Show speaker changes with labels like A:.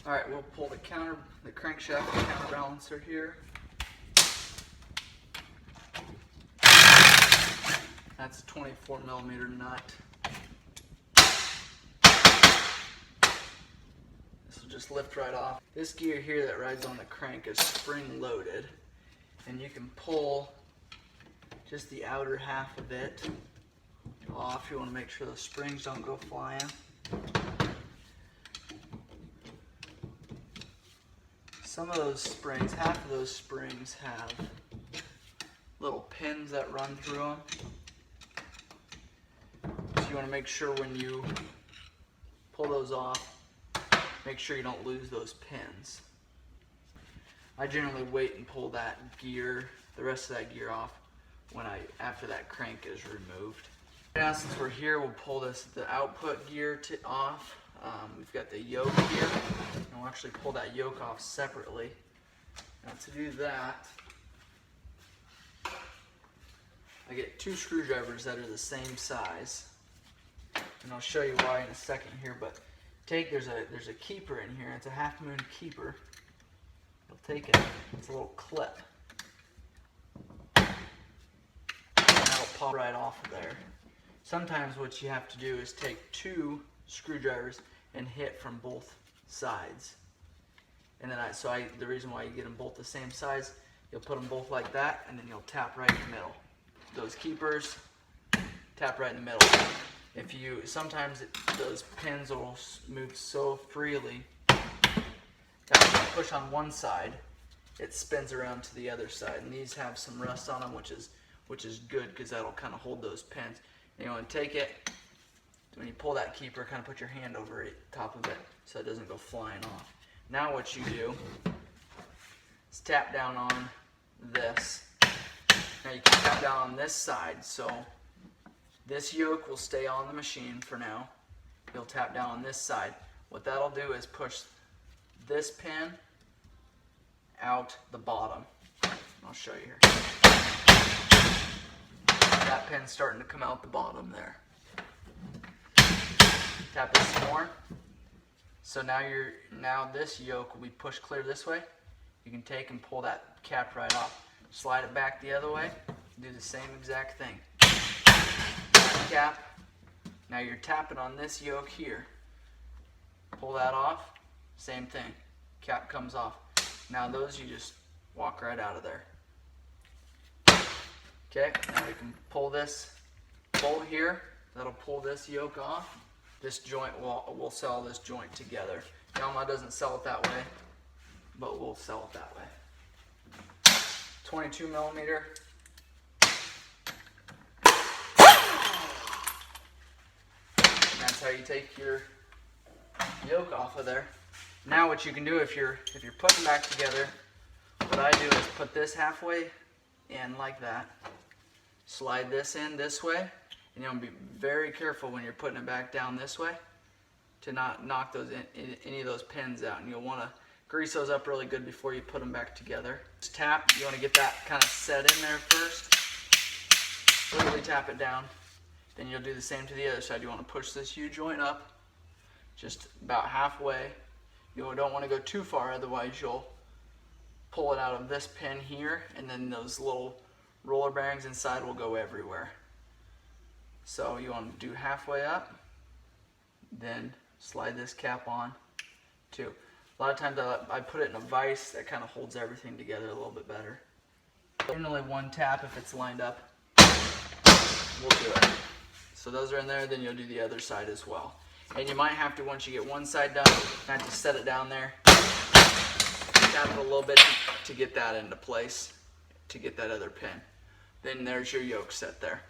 A: All right, we'll pull the crankshaft counterbalancer here. That's a 24mm nut. This will just lift right off. This gear here that rides on the crank is spring loaded, and you can pull just the outer half of it off. You want to make sure the springs don't go flying. Some of those springs, half of those springs have little pins that run through them. So you want to make sure when you pull those off, make sure you don't lose those pins. I generally wait and pull that gear, the rest of that gear off after that crank is removed. Now since we're here, we'll pull the output gear off. We've got the yoke here, and we'll actually pull that yoke off separately. Now to do that, I get 2 screwdrivers that are the same size, and I'll show you why in a second here. But there's a keeper in here. It's a half moon keeper. You'll take it. It's a little clip, and that'll pop right off of there. Sometimes what you have to do is take 2 screwdrivers and hit from both sides. And then the reason why you get them both the same size, you'll put them both like that, and then you'll tap right in the middle. Those keepers, tap right in the middle. Sometimes those pins will move so freely that when you push on one side, it spins around to the other side. And these have some rust on them, which is good, because that'll kind of hold those pins. And you want to take it, when you pull that keeper, kind of put your hand over it, top of it, so it doesn't go flying off. Now what you do is tap down on this. Now you can tap down on this side, so this yoke will stay on the machine for now. You'll tap down on this side. What that'll do is push this pin out the bottom. I'll show you here. That pin's starting to come out the bottom there. Tap it some more. So now this yoke will be pushed clear this way. You can take and pull that cap right off. Slide it back the other way. Do the same exact thing. Cap. Now you're tapping on this yoke here. Pull that off. Same thing. Cap comes off. Now those you just walk right out of there. Okay. Now we can pull this bolt here. That'll pull this yoke off. This joint we'll sell this joint together. Yamaha doesn't sell it that way, but we'll sell it that way. 22mm. That's how you take your yoke off of there. Now what you can do if you're putting back together, what I do is put this halfway in like that. Slide this in this way. And you want to be very careful when you're putting it back down this way to not knock any of those pins out. And you'll want to grease those up really good before you put them back together. Just tap. You want to get that kind of set in there first. Literally tap it down. Then you'll do the same to the other side. You want to push this U-joint up just about halfway. You don't want to go too far, otherwise you'll pull it out of this pin here, and then those little roller bearings inside will go everywhere. So you want to do halfway up, then slide this cap on too. A lot of times I put it in a vise that kind of holds everything together a little bit better. Generally one tap if it's lined up, we'll do it. So those are in there, then you'll do the other side as well. And you might have to, once you get one side done, have to set it down there, tap it a little bit to get that into place, to get that other pin. Then there's your yoke set there.